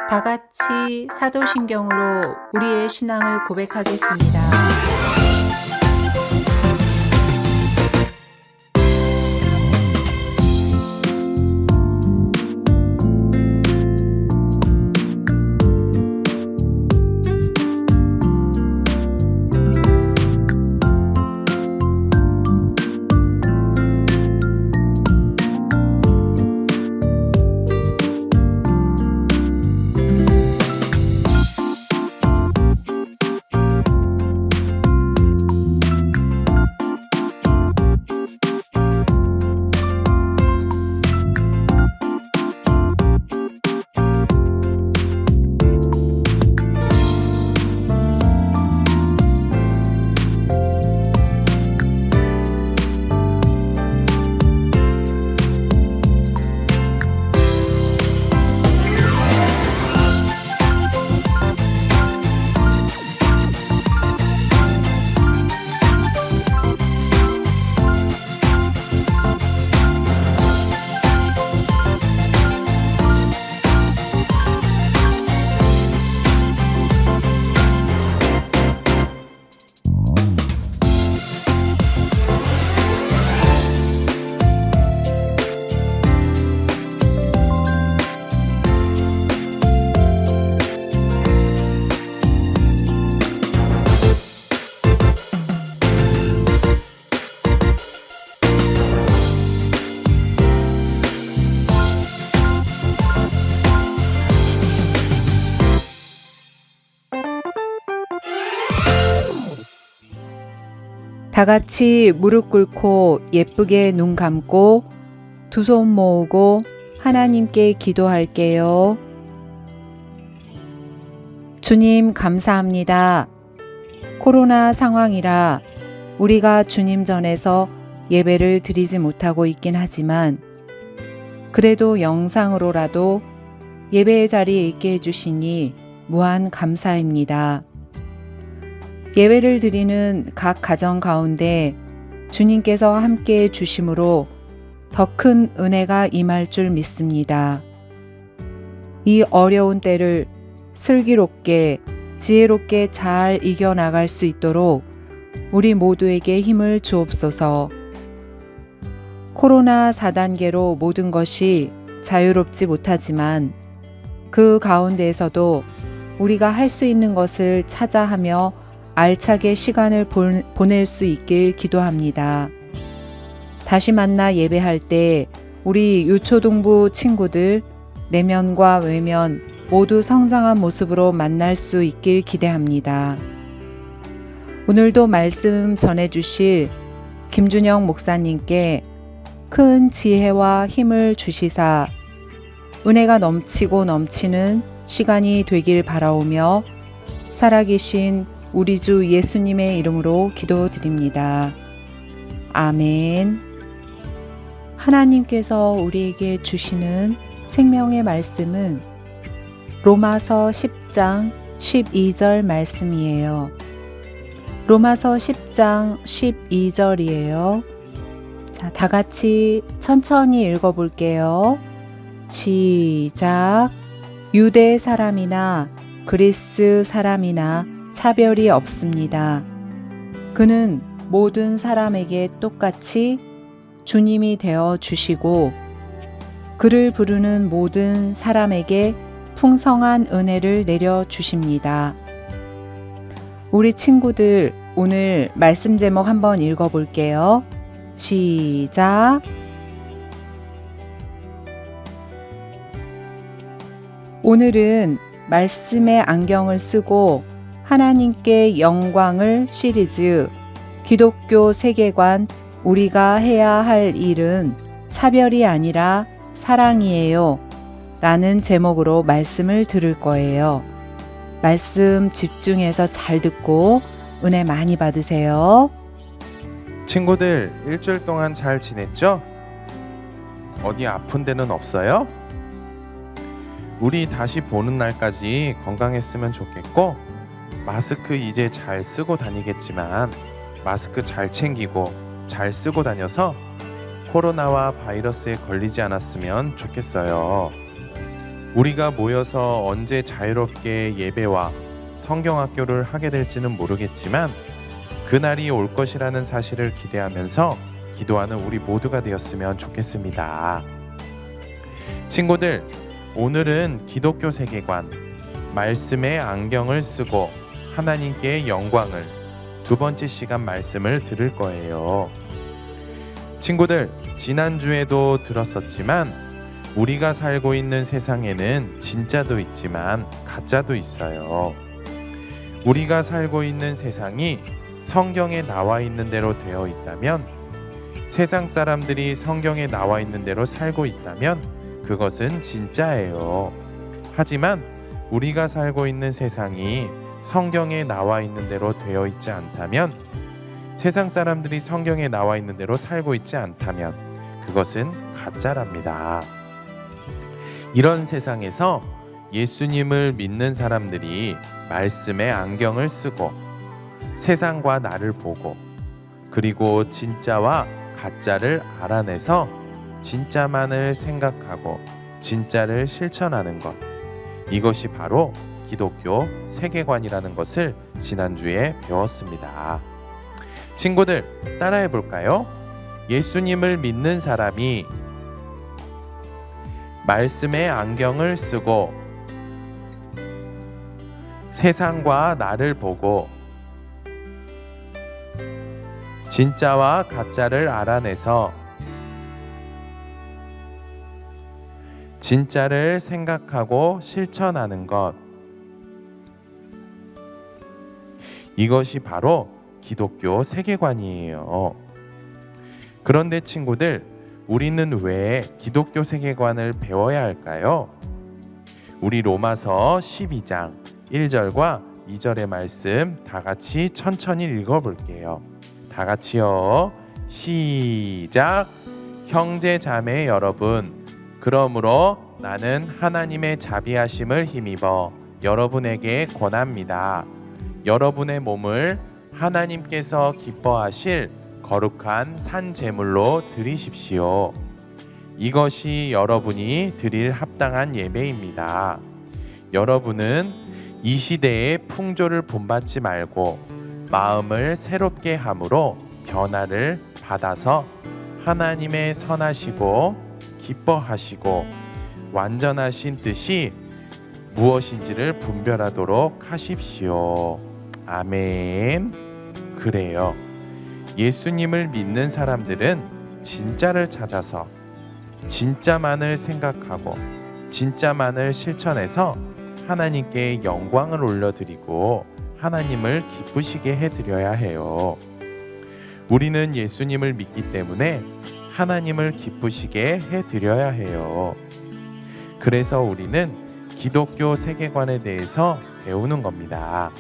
다 같이 사도신경으로 우리의 신앙을 고백하겠습니다. 다 같이 무릎 꿇고 예쁘게 눈 감고 두 손 모으고 하나님께 기도할게요. 주님 감사합니다. 코로나 상황이라 우리가 주님 전에서 예배를 드리지 못하고 있긴 하지만 그래도 영상으로라도 예배의 자리에 있게 해주시니 무한 감사입니다. 예배를 드리는 각 가정 가운데 주님께서 함께해 주심으로 더 큰 은혜가 임할 줄 믿습니다. 이 어려운 때를 슬기롭게 지혜롭게 잘 이겨나갈 수 있도록 우리 모두에게 힘을 주옵소서. 코로나 4단계로 모든 것이 자유롭지 못하지만 그 가운데에서도 우리가 할 수 있는 것을 찾아 하며 알차게 시간을 보낼 수 있길 기도합니다. 다시 만나 예배할 때 우리 유초등부 친구들 내면과 외면 모두 성장한 모습으로 만날 수 있길 기대합니다. 오늘도 말씀 전해주실 김준영 목사님께 큰 지혜와 힘을 주시사 은혜가 넘치고 넘치는 시간이 되길 바라오며 살아계신 우리 주 예수님의 이름으로 기도드립니다. 아멘. 하나님께서 우리에게 주시는 생명의 말씀은 로마서 10장 12절 말씀이에요. 로마서 10장 12절이에요. 자, 다 같이 천천히 읽어볼게요. 시작. 유대 사람이나 그리스 사람이나 차별이 없습니다. 그는 모든 사람에게 똑같이 주님이 되어 주시고 그를 부르는 모든 사람에게 풍성한 은혜를 내려 주십니다. 우리 친구들 오늘 말씀 제목 한번 읽어볼게요. 시작. 오늘은 말씀의 안경을 쓰고 하나님께 영광을 시리즈 기독교 세계관 우리가 해야 할 일은 차별이 아니라 사랑이에요 라는 제목으로 말씀을 들을 거예요. 말씀 집중해서 잘 듣고 은혜 많이 받으세요. 친구들 일주일 동안 잘 지냈죠? 어디 아픈 데는 없어요? 우리 다시 보는 날까지 건강했으면 좋겠고 마스크 이제 잘 쓰고 다니겠지만 마스크 잘 챙기고 잘 쓰고 다녀서 코로나와 바이러스에 걸리지 않았으면 좋겠어요. 우리가 모여서 언제 자유롭게 예배와 성경학교를 하게 될지는 모르겠지만 그날이 올 것이라는 사실을 기대하면서 기도하는 우리 모두가 되었으면 좋겠습니다. 친구들, 오늘은 기독교 세계관, 말씀의 안경을 쓰고 하나님께 영광을 두 번째 시간 말씀을 들을 거예요. 친구들, 지난주에도 들었었지만 우리가 살고 있는 세상에는 진짜도 있지만 가짜도 있어요. 우리가 살고 있는 세상이 성경에 나와 있는 대로 되어 있다면, 세상 사람들이 성경에 나와 있는 대로 살고 있다면 그것은 진짜예요. 하지만 우리가 살고 있는 세상이 성경에 나와 있는 대로 되어 있지 않다면, 세상 사람들이 성경에 나와 있는 대로 살고 있지 않다면 그것은 가짜랍니다. 이런 세상에서 예수님을 믿는 사람들이 말씀의 안경을 쓰고 세상과 나를 보고 그리고 진짜와 가짜를 알아내서 진짜만을 생각하고 진짜를 실천하는 것, 이것이 바로 기독교 세계관이라는 것을 지난주에 배웠습니다. 친구들, 따라해 볼까요? 예수님을 믿는 사람이 말씀의 안경을 쓰고 세상과 나를 보고 진짜와 가짜를 알아내서 진짜를 생각하고 실천하는 것, 이것이 바로 기독교 세계관이에요. 그런데 친구들, 우리는 왜 기독교 세계관을 배워야 할까요? 우리 로마서 12장 1절과 2절의 말씀 다 같이 천천히 읽어볼게요. 다 같이요. 시작. 형제 자매 여러분, 그러므로 나는 하나님의 자비하심을 힘입어 여러분에게 권합니다. 여러분의 몸을 하나님께서 기뻐하실 거룩한 산 제물로 드리십시오. 이것이 여러분이 드릴 합당한 예배입니다. 여러분은 이 시대의 풍조를 본받지 말고 마음을 새롭게 함으로 변화를 받아서 하나님의 선하시고 기뻐하시고 완전하신 뜻이 무엇인지를 분별하도록 하십시오. 아멘. 그래요. 예수님을 믿는 사람들은 진짜를 찾아서 진짜만을 생각하고 진짜만을 실천해서 하나님께 영광을 올려드리고 하나님을 기쁘시게 해드려야 해요. 우리는 예수님을 믿기 때문에 하나님을 기쁘시게 해드려야 해요. 그래서 우리는 기독교 세계관에 대해서 배우는 겁니다.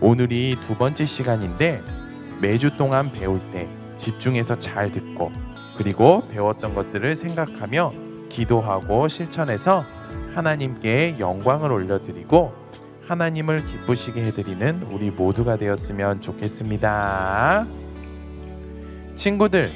오늘이 두 번째 시간인데 매주 동안 배울 때 집중해서 잘 듣고 그리고 배웠던 것들을 생각하며 기도하고 실천해서 하나님께 영광을 올려드리고 하나님을 기쁘시게 해드리는 우리 모두가 되었으면 좋겠습니다. 친구들,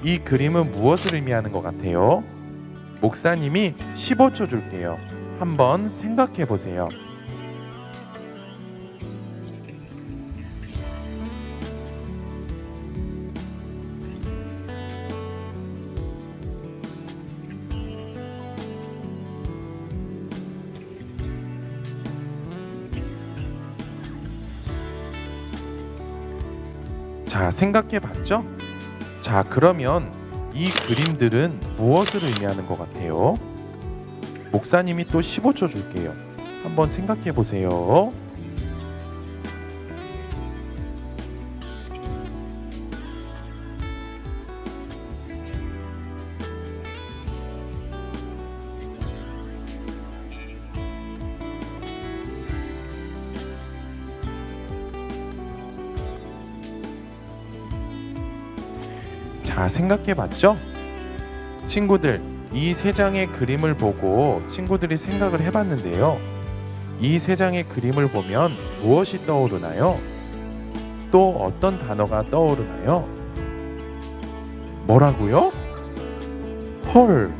이 그림은 무엇을 의미하는 것 같아요? 목사님이 15초 줄게요. 한번 생각해 보세요. 자, 생각해 봤죠? 자, 그러면 이 그림들은 무엇을 의미하는 것 같아요? 목사님이 또 15초 줄게요. 한번 생각해 보세요. 자, 생각해 봤죠? 친구들, 이 세 장의 그림을 보고 친구들이 생각을 해봤는데요. 이 세 장의 그림을 보면 무엇이 떠오르나요? 또 어떤 단어가 떠오르나요? 뭐라고요? 헐,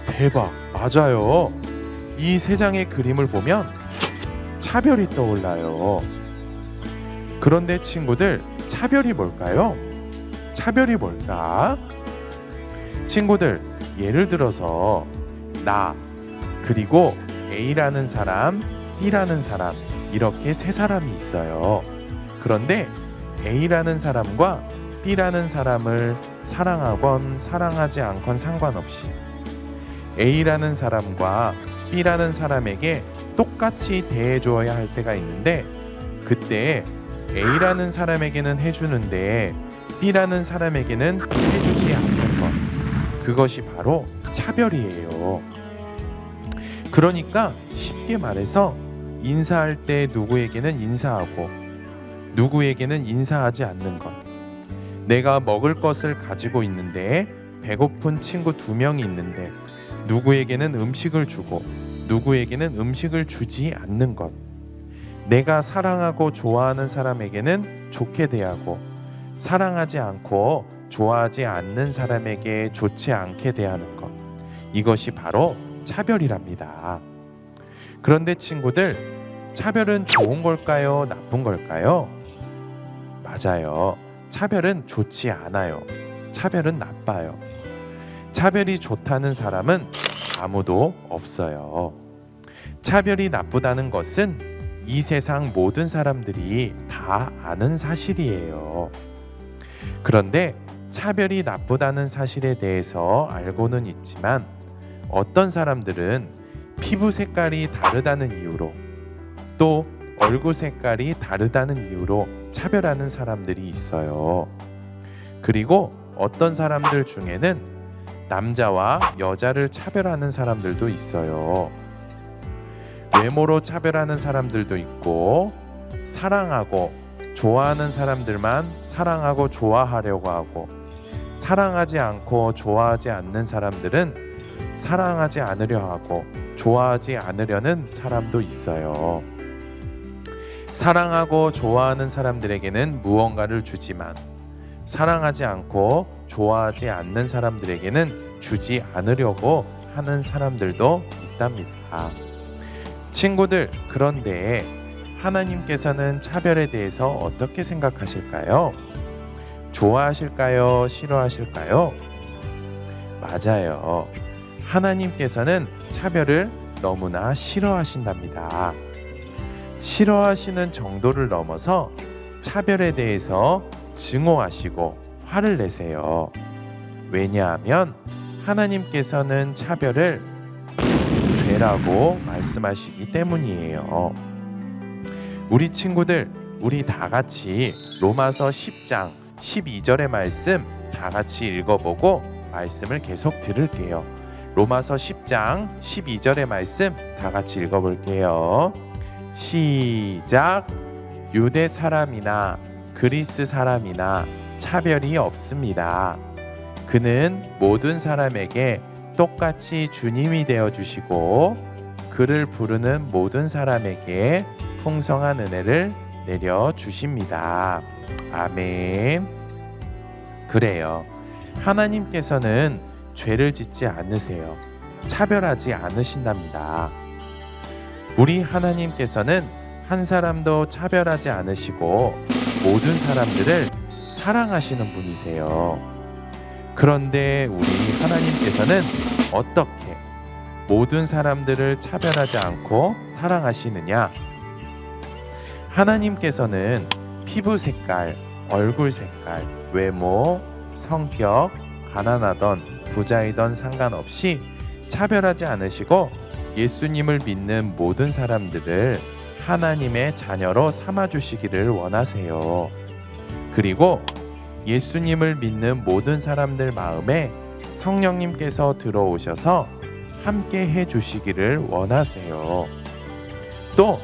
대박, 맞아요. 이 세 장의 그림을 보면 차별이 떠올라요. 그런데 친구들, 차별이 뭘까요? 차별이 뭘까? 친구들, 예를 들어서 나 그리고 A라는 사람, B라는 사람 이렇게 세 사람이 있어요. 그런데 A라는 사람과 B라는 사람을 사랑하건 사랑하지 않건 상관없이 A라는 사람과 B라는 사람에게 똑같이 대해줘야 할 때가 있는데, 그때 A라는 사람에게는 해주는데 B라는 사람에게는 해주지 않는 것, 그것이 바로 차별이에요. 그러니까 쉽게 말해서 인사할 때 누구에게는 인사하고 누구에게는 인사하지 않는 것, 내가 먹을 것을 가지고 있는데 배고픈 친구 2명이 있는데 누구에게는 음식을 주고 누구에게는 음식을 주지 않는 것, 내가 사랑하고 좋아하는 사람에게는 좋게 대하고 사랑하지 않고 좋아하지 않는 사람에게 좋지 않게 대하는 것, 이것이 바로 차별이랍니다. 그런데 친구들, 차별은 좋은 걸까요? 나쁜 걸까요? 맞아요. 차별은 좋지 않아요. 차별은 나빠요. 차별이 좋다는 사람은 아무도 없어요. 차별이 나쁘다는 것은 이 세상 모든 사람들이 다 아는 사실이에요. 그런데 차별이 나쁘다는 사실에 대해서 알고는 있지만 어떤 사람들은 피부 색깔이 다르다는 이유로, 또 얼굴 색깔이 다르다는 이유로 차별하는 사람들이 있어요. 그리고 어떤 사람들 중에는 남자와 여자를 차별하는 사람들도 있어요. 외모로 차별하는 사람들도 있고, 사랑하고 좋아하는 사람들만 사랑하고 좋아하려고 하고, 사랑하지 않고 좋아하지 않는 사람들은 사랑하지 않으려 하고 좋아하지 않으려는 사람도 있어요. 사랑하고 좋아하는 사람들에게는 무언가를 주지만 사랑하지 않고 좋아하지 않는 사람들에게는 주지 않으려고 하는 사람들도 있답니다. 친구들, 그런데 하나님께서는 차별에 대해서 어떻게 생각하실까요? 좋아하실까요? 싫어하실까요? 맞아요. 하나님께서는 차별을 너무나 싫어하신답니다. 싫어하시는 정도를 넘어서 차별에 대해서 증오하시고 화를 내세요. 왜냐하면 하나님께서는 차별을 죄라고 말씀하시기 때문이에요. 우리 친구들, 우리 다 같이 로마서 10장 12절의 말씀 다 같이 읽어보고 말씀을 계속 들을게요. 로마서 10장 12절의 말씀 다 같이 읽어볼게요. 시작. 유대 사람이나 그리스 사람이나 차별이 없습니다. 그는 모든 사람에게 똑같이 주님이 되어주시고 그를 부르는 모든 사람에게 풍성한 은혜를 내려주십니다. 아멘. 그래요. 하나님께서는 죄를 짓지 않으세요. 차별하지 않으신답니다. 우리 하나님께서는 한 사람도 차별하지 않으시고 모든 사람들을 사랑하시는 분이세요. 그런데 우리 하나님께서는 어떻게 모든 사람들을 차별하지 않고 사랑하시느냐? 하나님께서는 피부 색깔, 얼굴 색깔, 외모, 성격, 가난하던 부자이던 상관없이 차별하지 않으시고 예수님을 믿는 모든 사람들을 하나님의 자녀로 삼아주시기를 원하세요. 그리고 예수님을 믿는 모든 사람들 마음에 성령님께서 들어오셔서 함께 해주시기를 원하세요. 또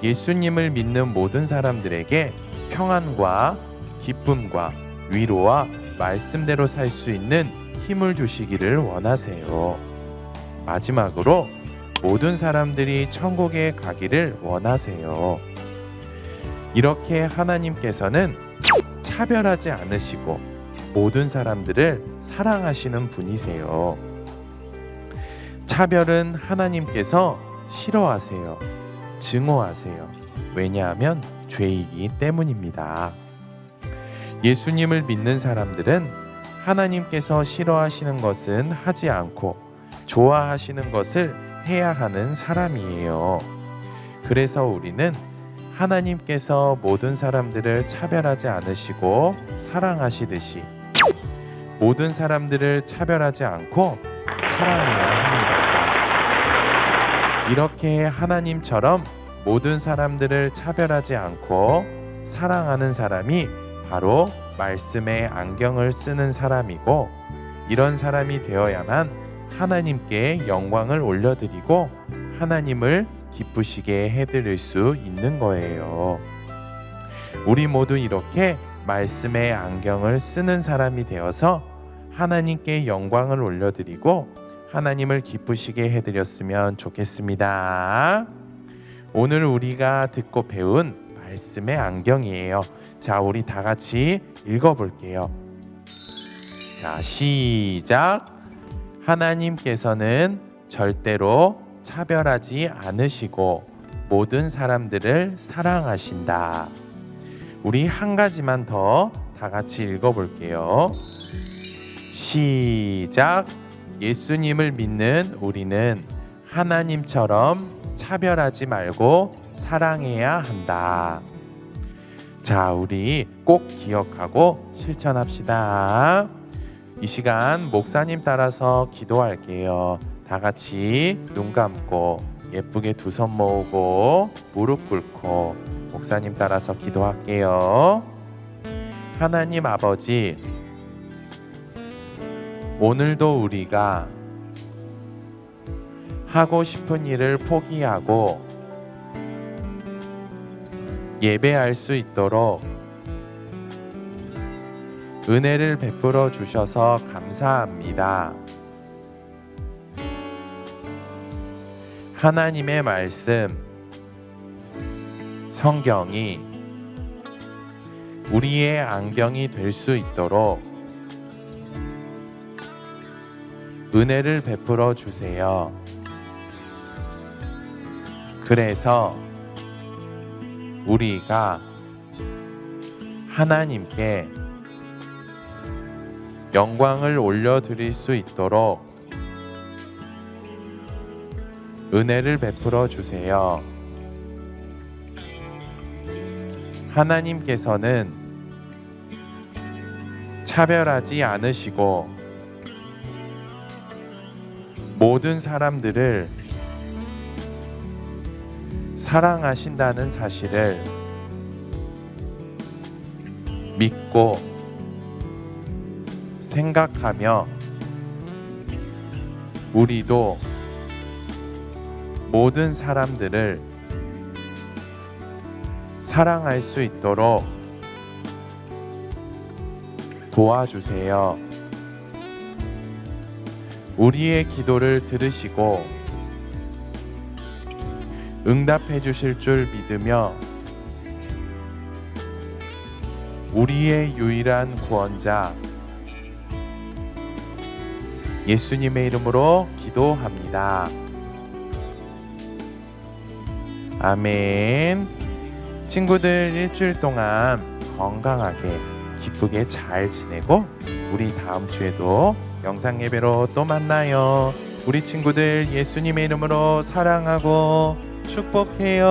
예수님을 믿는 모든 사람들에게 평안과 기쁨과 위로와 말씀대로 살 수 있는 힘을 주시기를 원하세요. 마지막으로 모든 사람들이 천국에 가기를 원하세요. 이렇게 하나님께서는 차별하지 않으시고 모든 사람들을 사랑하시는 분이세요. 차별은 하나님께서 싫어하세요. 증오하세요. 왜냐하면 죄이기 때문입니다. 예수님을 믿는 사람들은 하나님께서 싫어하시는 것은 하지 않고 좋아하시는 것을 해야 하는 사람이에요. 그래서 우리는 하나님께서 모든 사람들을 차별하지 않으시고 사랑하시듯이 모든 사람들을 차별하지 않고 사랑해야 합니다. 이렇게 하나님처럼 모든 사람들을 차별하지 않고 사랑하는 사람이 바로 말씀의 안경을 쓰는 사람이고, 이런 사람이 되어야만 하나님께 영광을 올려드리고 하나님을 기쁘시게 해드릴 수 있는 거예요. 우리 모두 이렇게 말씀의 안경을 쓰는 사람이 되어서 하나님께 영광을 올려드리고 하나님을 기쁘시게 해드렸으면 좋겠습니다. 오늘 우리가 듣고 배운 말씀의 안경이에요. 자, 우리 다 같이 읽어볼게요. 자, 시작. 하나님께서는 절대로 차별하지 않으시고 모든 사람들을 사랑하신다. 우리 한 가지만 더 다 같이 읽어볼게요. 시작. 예수님을 믿는 우리는 하나님처럼 차별하지 말고 사랑해야 한다. 자, 우리 꼭 기억하고 실천합시다. 이 시간 목사님 따라서 기도할게요. 다 같이 눈 감고 예쁘게 두 손 모으고 무릎 꿇고 목사님 따라서 기도할게요. 하나님 아버지, 오늘도 우리가 하고 싶은 일을 포기하고 예배할 수 있도록 은혜를 베풀어 주셔서 감사합니다. 하나님의 말씀, 성경이 우리의 안경이 될 수 있도록 은혜를 베풀어 주세요. 그래서 우리가 하나님께 영광을 올려드릴 수 있도록 은혜를 베풀어 주세요. 하나님께서는 차별하지 않으시고 모든 사람들을 사랑하신다는 사실을 믿고 생각하며 우리도 모든 사람들을 사랑할 수 있도록 도와주세요. 우리의 기도를 들으시고 응답해 주실 줄 믿으며 우리의 유일한 구원자 예수님의 이름으로 기도합니다. 아멘. 친구들, 일주일 동안 건강하게 기쁘게 잘 지내고 우리 다음 주에도 영상 예배로 또 만나요. 우리 친구들 예수님의 이름으로 사랑하고 축복해요.